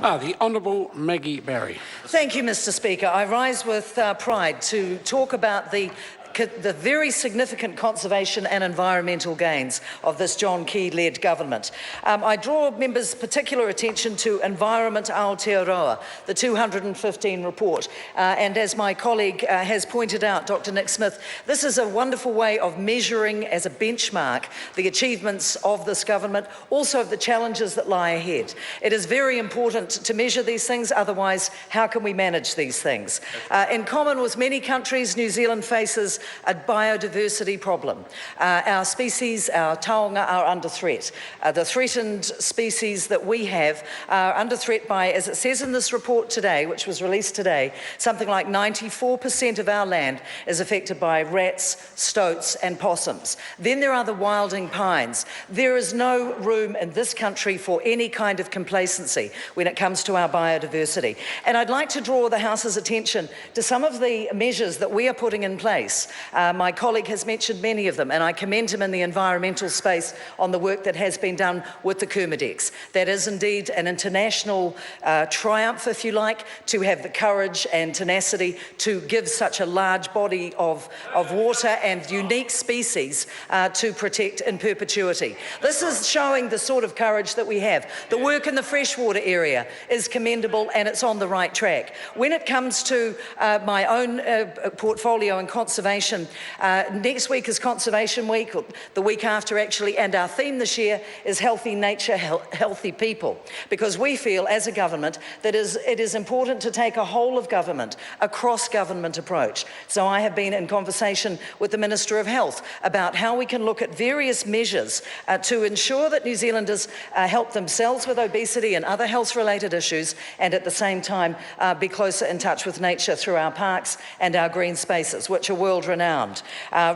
The Honourable Maggie Barry. Thank you, Mr Speaker. I rise with pride to talk about the very significant conservation and environmental gains of this John Key-led government. I draw members' particular attention to Environment Aotearoa, the 215 report. And as my colleague has pointed out, Dr Nick Smith, this is a wonderful way of measuring as a benchmark the achievements of this government, also of the challenges that lie ahead. It is very important to measure these things, otherwise how can we manage these things? In common with many countries, New Zealand faces a biodiversity problem. Our species, our taonga, are under threat. The threatened species that we have are under threat by, as it says in this report today, which was released today, something like 94% of our land is affected by rats, stoats and possums. Then there are the wilding pines. There is no room in this country for any kind of complacency when it comes to our biodiversity. And I'd like to draw the House's attention to some of the measures that we are putting in place. My colleague has mentioned many of them, and I commend him in the environmental space on the work that has been done with the Kumadex. That is indeed an international triumph, if you like, to have the courage and tenacity to give such a large body of water and unique species to protect in perpetuity. This is showing the sort of courage that we have. The work in the freshwater area is commendable and it's on the right track. When it comes to my own portfolio in conservation, next week is Conservation Week, or the week after actually, and our theme this year is Healthy Nature, Healthy People, because we feel as a government that it is important to take a whole of government, a cross-government approach. So I have been in conversation with the Minister of Health about how we can look at various measures to ensure that New Zealanders help themselves with obesity and other health-related issues, and at the same time be closer in touch with nature through our parks and our green spaces, which are world-renowned.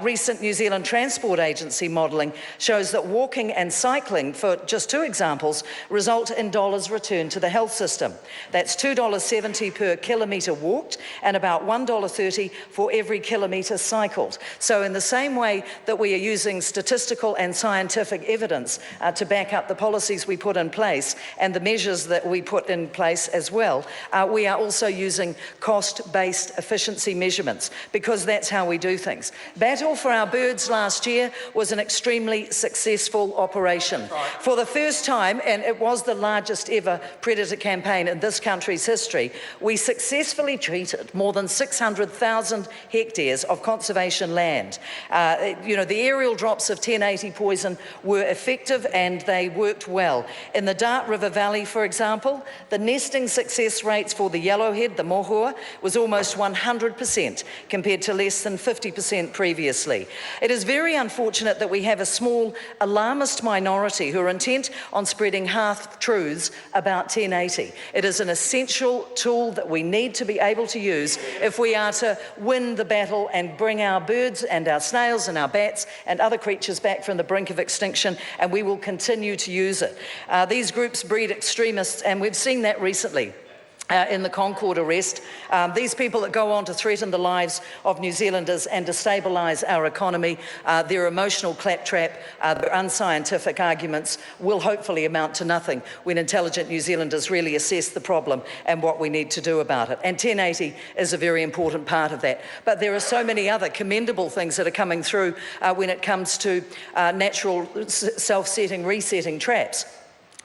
Recent New Zealand Transport Agency modelling shows that walking and cycling, for just two examples, result in dollars returned to the health system. That's $2.70 per kilometre walked and about $1.30 for every kilometre cycled. So in the same way that we are using statistical and scientific evidence to back up the policies we put in place and the measures that we put in place as well, we are also using cost-based efficiency measurements, because that's how we do things. Battle for Our Birds last year was an extremely successful operation. For the first time, and it was the largest ever predator campaign in this country's history, we successfully treated more than 600,000 hectares of conservation land. The aerial drops of 1080 poison were effective and they worked well. In the Dart River Valley, for example, the nesting success rates for the yellowhead, the mohua, was almost 100% compared to less than 50% previously. It is very unfortunate that we have a small alarmist minority who are intent on spreading half-truths about 1080. It is an essential tool that we need to be able to use if we are to win the battle and bring our birds and our snails and our bats and other creatures back from the brink of extinction, and we will continue to use it. These groups breed extremists, and we've seen that recently. In the Concord arrest, these people that go on to threaten the lives of New Zealanders and destabilise our economy, their emotional claptrap, their unscientific arguments will hopefully amount to nothing when intelligent New Zealanders really assess the problem and what we need to do about it. And 1080 is a very important part of that. But there are so many other commendable things that are coming through when it comes to natural self-setting, resetting traps.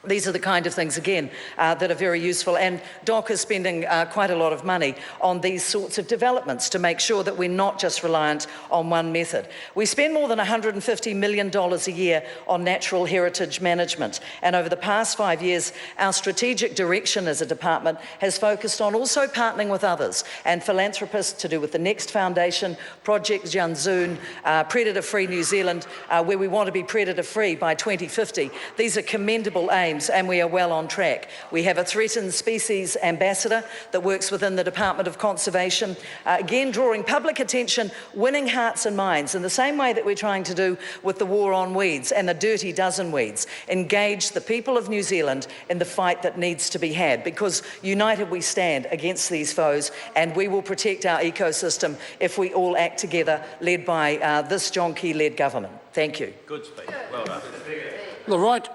These are the kind of things, again, that are very useful, and DOC is spending quite a lot of money on these sorts of developments to make sure that we're not just reliant on one method. We spend more than $150 million a year on natural heritage management, and over the past 5 years, our strategic direction as a department has focused on also partnering with others and philanthropists to do with the Next Foundation, Project Janzoon, Predator Free New Zealand, where we want to be predator-free by 2050. These are commendable aims, and we are well on track. We have a threatened species ambassador that works within the Department of Conservation, again drawing public attention, winning hearts and minds in the same way that we're trying to do with the war on weeds and the dirty dozen weeds. Engage the people of New Zealand in the fight that needs to be had, because united we stand against these foes, and we will protect our ecosystem if we all act together, led by this John Key-led government. Thank you. Good speech. Well done. The right